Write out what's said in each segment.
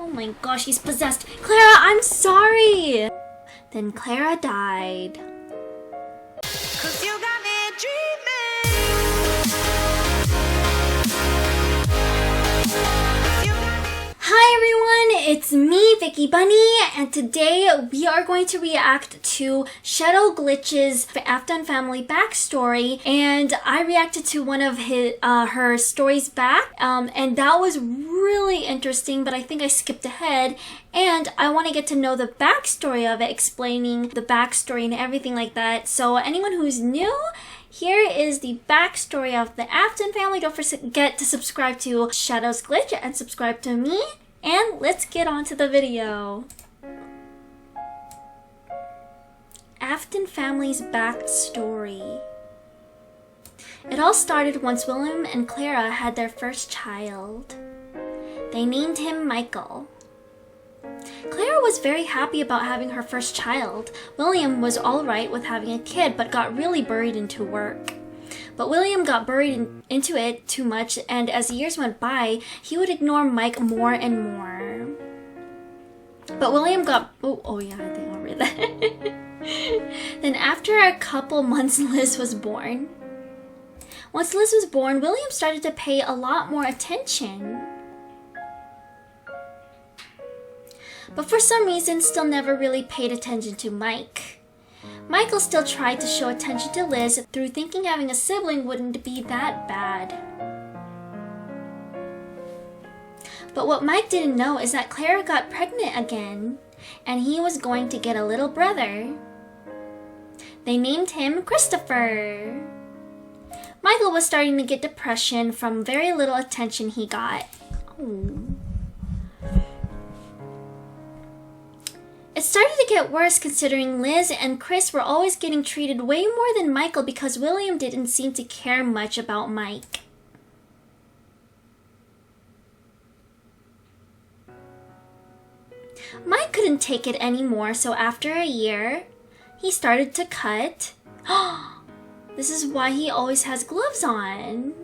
Oh my gosh, he's possessed. Clara, I'm sorry! Then Clara died. 'Cause you got me dreaming. Hi everyone, it's me, Vicky Bunny, and today we are going to react to Shadow Glitch's Afton Family backstory, and I reacted to one of her stories back, and that was really interesting, but I think I skipped ahead, and I want to get to know the backstory of it, explaining the backstory and everything like that. So anyone who's new, here is the backstory of the Afton family. Don't forget to subscribe to Shadow's Glitch and subscribe to me. And let's get on to the video. Afton family's backstory. It all started once William and Clara had their first child. They named him Michael. Clara was very happy about having her first child. William was alright with having a kid, but got really buried into work. But William got buried into it too much, and as years went by, he would ignore Mike more and more. But William got... Oh yeah, I think I'll read that. Then after a couple months, Liz was born. Once Liz was born, William started to pay a lot more attention. But for some reason, still never really paid attention to Mike. Michael still tried to show attention to Liz through thinking having a sibling wouldn't be that bad. But what Mike didn't know is that Clara got pregnant again, and he was going to get a little brother. They named him Christopher. Michael was starting to get depression from very little attention he got. Oh. It started to get worse considering Liz and Chris were always getting treated way more than Michael because William didn't seem to care much about Mike. Mike couldn't take it anymore, so after a year, he started to cut. This is why he always has gloves on.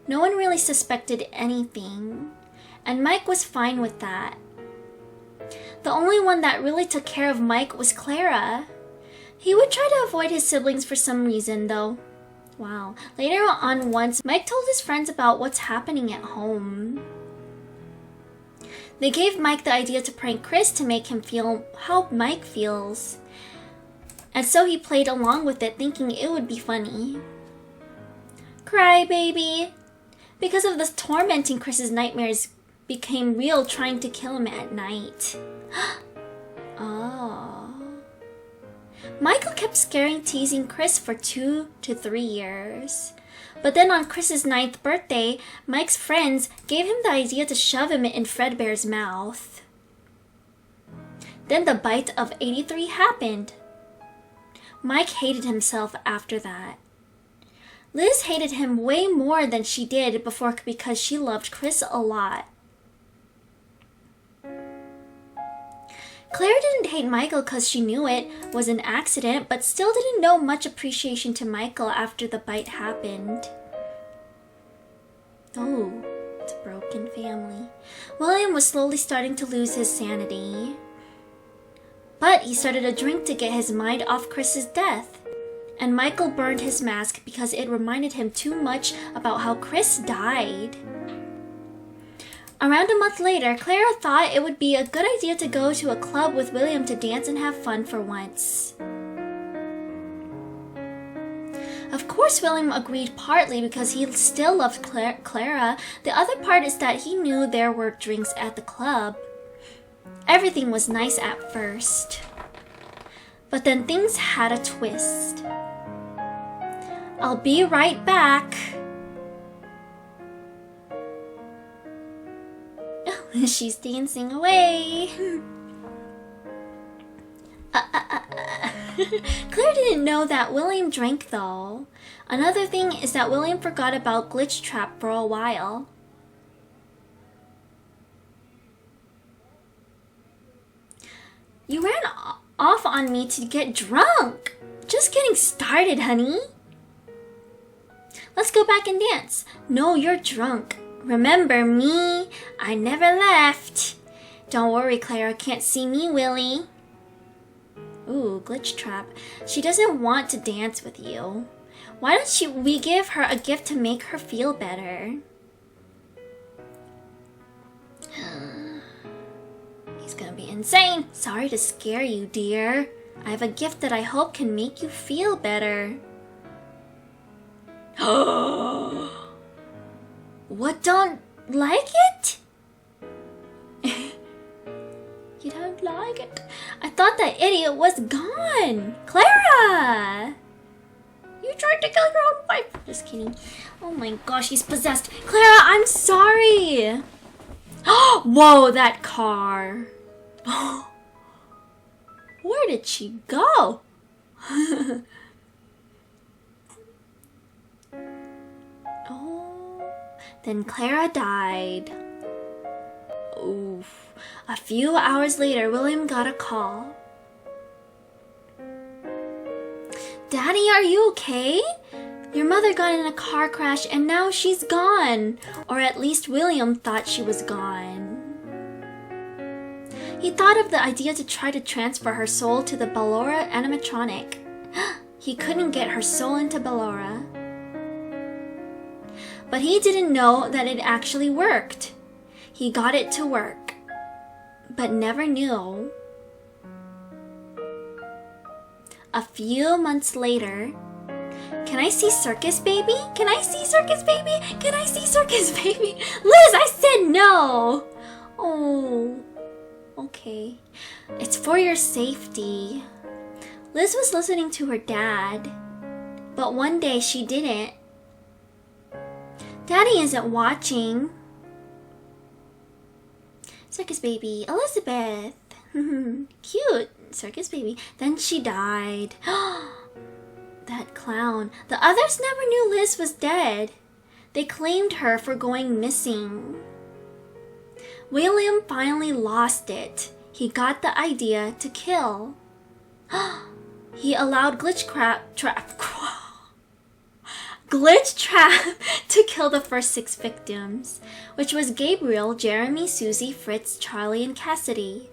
No one really suspected anything, and Mike was fine with that. The only one that really took care of Mike was Clara. He would try to avoid his siblings for some reason, though. Wow. Later on once, Mike told his friends about what's happening at home. They gave Mike the idea to prank Chris to make him feel how Mike feels. And so he played along with it, thinking it would be funny. Cry, baby. Because of this tormenting, Chris's nightmares became real, trying to kill him at night. Oh. Michael kept scaring, teasing Chris for 2 to 3 years. But then on Chris's 9th birthday, Mike's friends gave him the idea to shove him in Fredbear's mouth. Then the bite of 83 happened. Mike hated himself after that. Liz hated him way more than she did before because she loved Chris a lot. Clara didn't hate Michael because she knew it was an accident, but still didn't know much appreciation to Michael after the bite happened. Oh, it's a broken family. William was slowly starting to lose his sanity. But he started a drink to get his mind off Chris's death. And Michael burned his mask because it reminded him too much about how Chris died. Around a month later, Clara thought it would be a good idea to go to a club with William to dance and have fun for once. Of course, William agreed, partly because he still loved Clara. The other part is that he knew there were drinks at the club. Everything was nice at first. But then things had a twist. I'll be right back. She's dancing away. Claire didn't know that William drank though. Another thing is that William forgot about Gachatuber for a while. You ran off on me to get drunk. Just getting started, honey. Let's go back and dance. No, you're drunk. Remember me? I never left. Don't worry, Clara can't see me, Willie. Ooh, glitch trap. She doesn't want to dance with you. Why don't we give her a gift to make her feel better? He's gonna be insane. Sorry to scare you, dear. I have a gift that I hope can make you feel better. What, don't like it? You don't like it? I thought that idiot was gone. Clara! You tried to kill your own wife. Just kidding. Oh my gosh, he's possessed. Clara, I'm sorry. Whoa, that car. Where did she go? Oh, then Clara died. Oof. A few hours later, William got a call. Daddy, are you okay? Your mother got in a car crash and now she's gone. Or at least William thought she was gone. He thought of the idea to try to transfer her soul to the Ballora animatronic. He couldn't get her soul into Ballora. But he didn't know that it actually worked. He got it to work, but never knew. A few months later, can I see Circus Baby? Can I see Circus Baby? Can I see Circus Baby? Liz, I said no! Oh, okay. It's for your safety. Liz was listening to her dad, but one day she didn't. Daddy isn't watching. Circus Baby, Elizabeth. Cute, Circus Baby. Then she died. That clown. The others never knew Liz was dead. They claimed her for going missing. William finally lost it. He got the idea to kill. He allowed Glitch Trap to kill the first 6 victims, which was Gabriel, Jeremy, Susie, Fritz, Charlie, and Cassidy.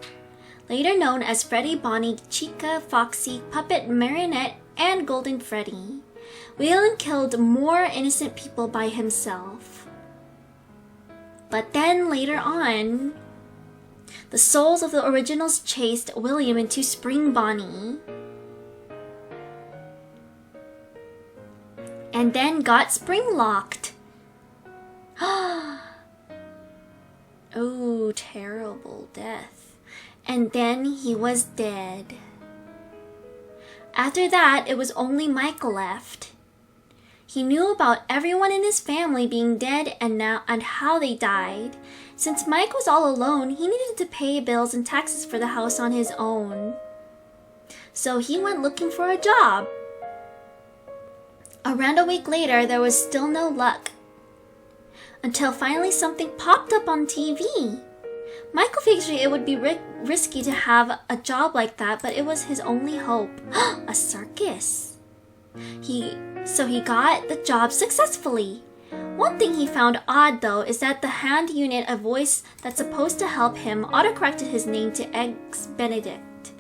Later known as Freddy, Bonnie, Chica, Foxy, Puppet, Marionette, and Golden Freddy. William killed more innocent people by himself. But then later on, the souls of the originals chased William into Spring Bonnie. And then got spring locked. Oh, terrible death. And then he was dead. After that, it was only Michael left. He knew about everyone in his family being dead and how they died. Since Mike was all alone, he needed to pay bills and taxes for the house on his own. So he went looking for a job. Around a week later, there was still no luck. Until finally something popped up on TV. Michael figured it would be risky to have a job like that, but it was his only hope. A circus. So he got the job successfully. One thing he found odd though is that the hand unit, a voice that's supposed to help him, autocorrected his name to Eggs Benedict.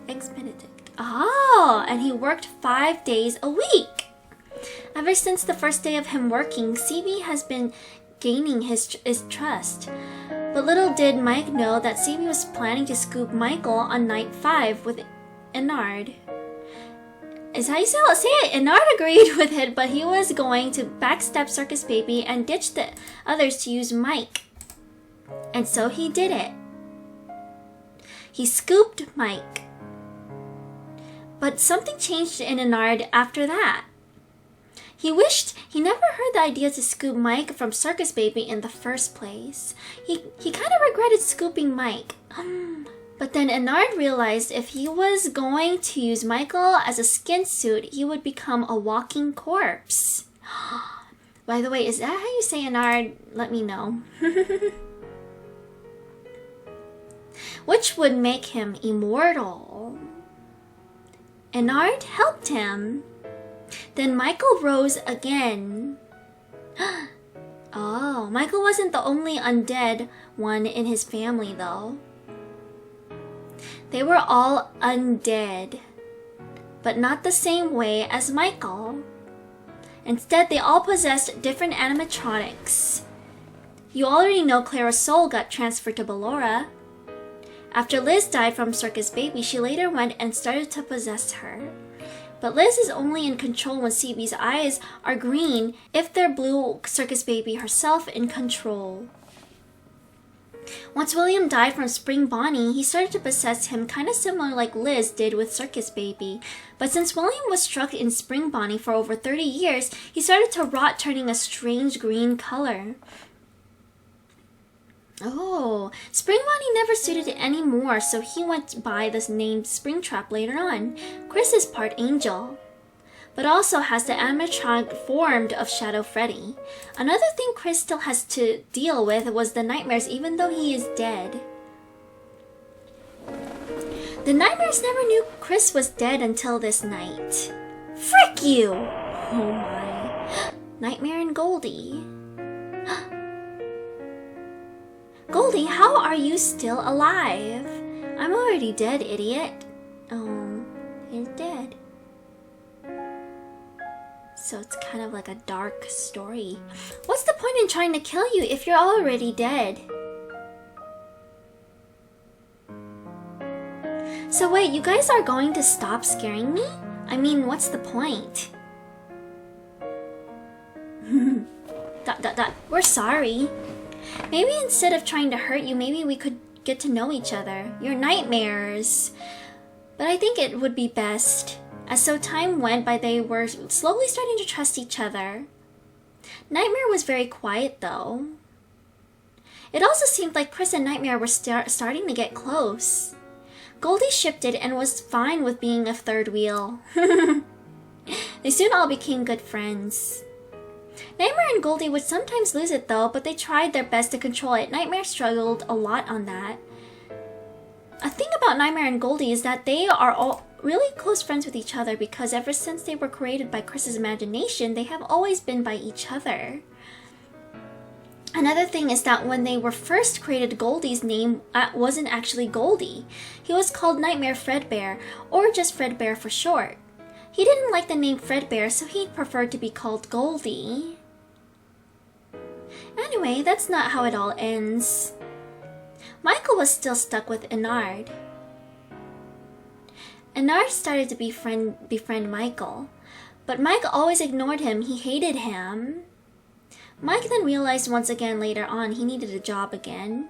Eggs Benedict. Oh, and he worked 5 days a week. Ever since the first day of him working, CB has been gaining his trust. But little did Mike know that CB was planning to scoop Michael on night 5 with Ennard. Is how you say it. Ennard agreed with it, but he was going to backstab Circus Baby and ditch the others to use Mike. And so he did it. He scooped Mike. But something changed in Ennard after that. He wished he never heard the idea to scoop Mike from Circus Baby in the first place. He kind of regretted scooping Mike. But then Ennard realized if he was going to use Michael as a skin suit, he would become a walking corpse. By the way, is that how you say Ennard? Let me know. Which would make him immortal. Ennard helped him. Then Michael rose again. Oh, Michael wasn't the only undead one in his family, though. They were all undead, but not the same way as Michael. Instead, they all possessed different animatronics. You already know Clara's soul got transferred to Ballora. After Liz died from Circus Baby, she later went and started to possess her. But Liz is only in control when CB's eyes are green if they're blue. Circus Baby herself in control. Once William died from Spring Bonnie, he started to possess him kinda similar like Liz did with Circus Baby. But since William was struck in Spring Bonnie for over 30 years, he started to rot, turning a strange green color. Oh, Spring Bonnie never suited it anymore, so he went by the name Springtrap later on. Chris is part angel, but also has the animatronic formed of Shadow Freddy. Another thing Chris still has to deal with was the nightmares, even though he is dead. The nightmares never knew Chris was dead until this night. Frick you! Oh my. Nightmare and Goldie. Goldie, how are you still alive? I'm already dead, idiot. Oh, you're dead. So it's kind of like a dark story. What's the point in trying to kill you if you're already dead? So wait, you guys are going to stop scaring me? I mean, what's the point? We're sorry. Maybe instead of trying to hurt you, maybe we could get to know each other. Your nightmares. But I think it would be best. As so time went by, they were slowly starting to trust each other. Nightmare was very quiet though. It also seemed like Chris and Nightmare were starting to get close. Goldie shifted and was fine with being a third wheel. They soon all became good friends. Nightmare and Goldie would sometimes lose it though, but they tried their best to control it. Nightmare struggled a lot on that. A thing about Nightmare and Goldie is that they are all really close friends with each other because ever since they were created by Chris's imagination, they have always been by each other. Another thing is that when they were first created, Goldie's name wasn't actually Goldie. He was called Nightmare Fredbear, or just Fredbear for short. He didn't like the name Fredbear, so he preferred to be called Goldie. Anyway, that's not how it all ends. Michael was still stuck with Ennard. Ennard started to befriend Michael, but Mike always ignored him. He hated him. Mike then realized once again later on he needed a job again.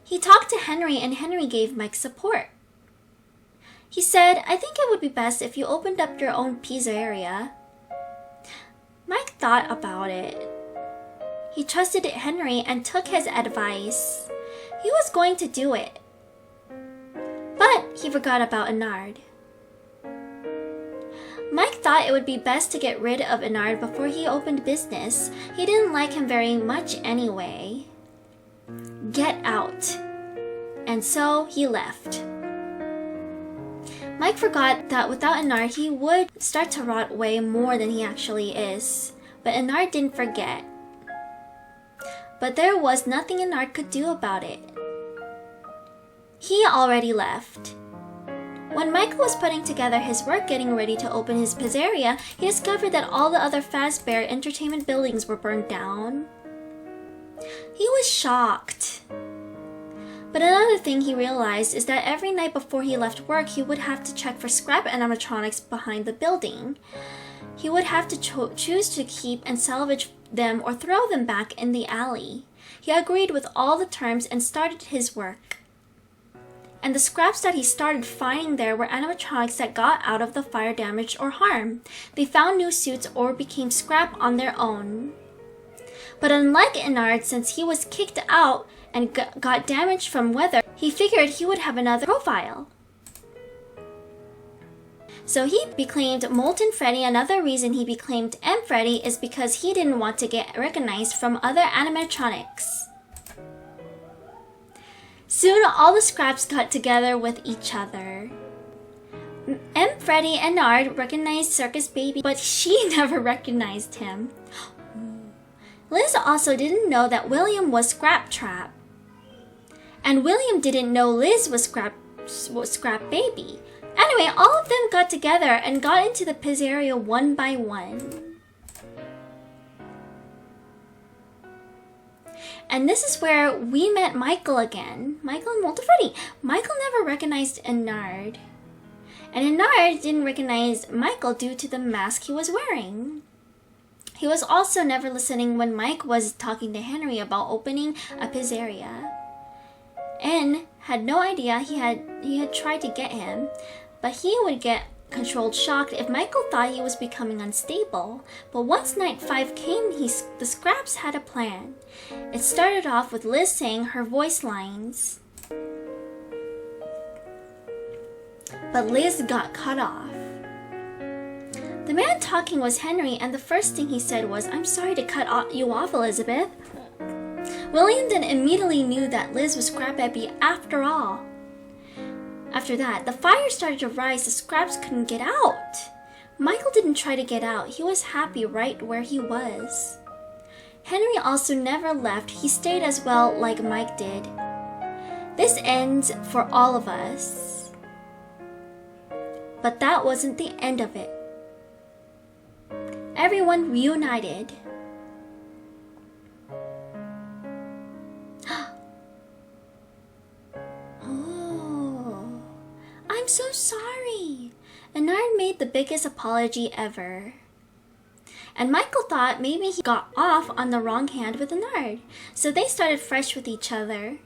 He talked to Henry, and Henry gave Mike support. He said, "I think it would be best if you opened up your own pizzeria." Mike thought about it. He trusted Henry and took his advice. He was going to do it. But he forgot about Ennard. Mike thought it would be best to get rid of Ennard before he opened business. He didn't like him very much anyway. Get out. And so he left. Mike forgot that without Ennard, he would start to rot way more than he actually is. But Ennard didn't forget. But there was nothing Ennard could do about it. He already left. When Michael was putting together his work getting ready to open his pizzeria, he discovered that all the other Fazbear entertainment buildings were burned down. He was shocked. But another thing he realized is that every night before he left work, he would have to check for scrap animatronics behind the building. He would have to choose to keep and salvage them or throw them back in the alley. He agreed with all the terms and started his work. And the scraps that he started finding there were animatronics that got out of the fire damage or harm. They found new suits or became scrap on their own. But unlike Ennard, since he was kicked out and got damaged from weather, he figured he would have another profile. So he beclaimed Molten Freddy. Another reason he beclaimed M Freddy is because he didn't want to get recognized from other animatronics. Soon all the scraps got together with each other. M Freddy and Ennard recognized Circus Baby, but she never recognized him. Liz also didn't know that William was Scraptrap. And William didn't know Liz was Scrap Baby. Anyway, all of them got together and got into the pizzeria one by one. And this is where we met Michael again. Michael and Multifreddy. Michael never recognized Ennard. And Ennard didn't recognize Michael due to the mask he was wearing. He was also never listening when Mike was talking to Henry about opening a pizzeria. En had no idea he had tried to get him, but he would get controlled shocked if Michael thought he was becoming unstable. But once night 5 came, the Scraps had a plan. It started off with Liz saying her voice lines. But Liz got cut off. The man talking was Henry, and the first thing he said was, "I'm sorry to cut you off, Elizabeth." William then immediately knew that Liz was Scrap Baby after all. After that, the fire started to rise. The Scraps couldn't get out. Michael didn't try to get out. He was happy right where he was. Henry also never left. He stayed as well, like Mike did. This ends for all of us. But that wasn't the end of it. Everyone reunited. Oh, I'm so sorry. Ennard made the biggest apology ever. And Michael thought maybe he got off on the wrong hand with Ennard, so they started fresh with each other.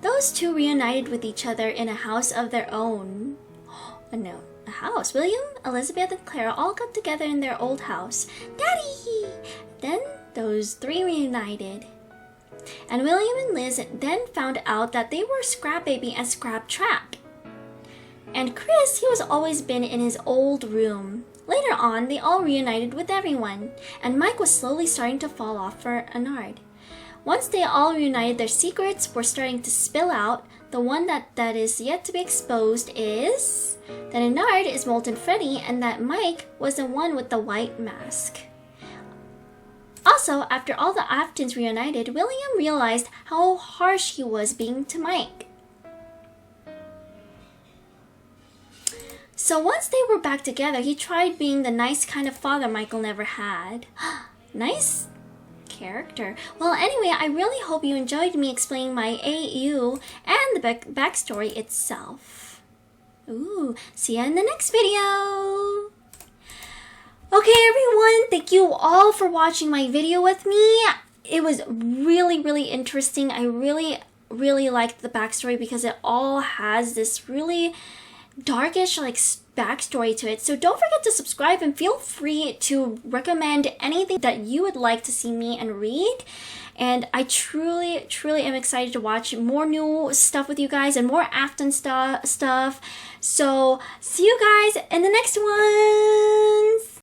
Those two reunited with each other in a house of their own. No, a house. William, Elizabeth, and Clara all got together in their old house. Daddy! Then those three reunited. And William and Liz then found out that they were Scrap Baby and Scraptrap. And Chris, he was always been in his old room. Later on, they all reunited with everyone, and Mike was slowly starting to fall off for Ennard. Once they all reunited, their secrets were starting to spill out. The one that is yet to be exposed is that Ennard is Molten Freddy and that Mike was the one with the white mask. Also, after all the Aftons reunited, William realized how harsh he was being to Mike. So once they were back together, he tried being the nice kind of father Michael never had. Nice character. Well, anyway, I really hope you enjoyed me explaining my AU and the backstory itself. Ooh, see you in the next video. Okay, everyone, thank you all for watching my video with me. It was really, really interesting. I really liked the backstory because it all has this really darkish backstory to it. So don't forget to subscribe and feel free to recommend anything that you would like to see me and read. And I truly am excited to watch more new stuff with you guys and more Afton stuff. So see you guys in the next ones.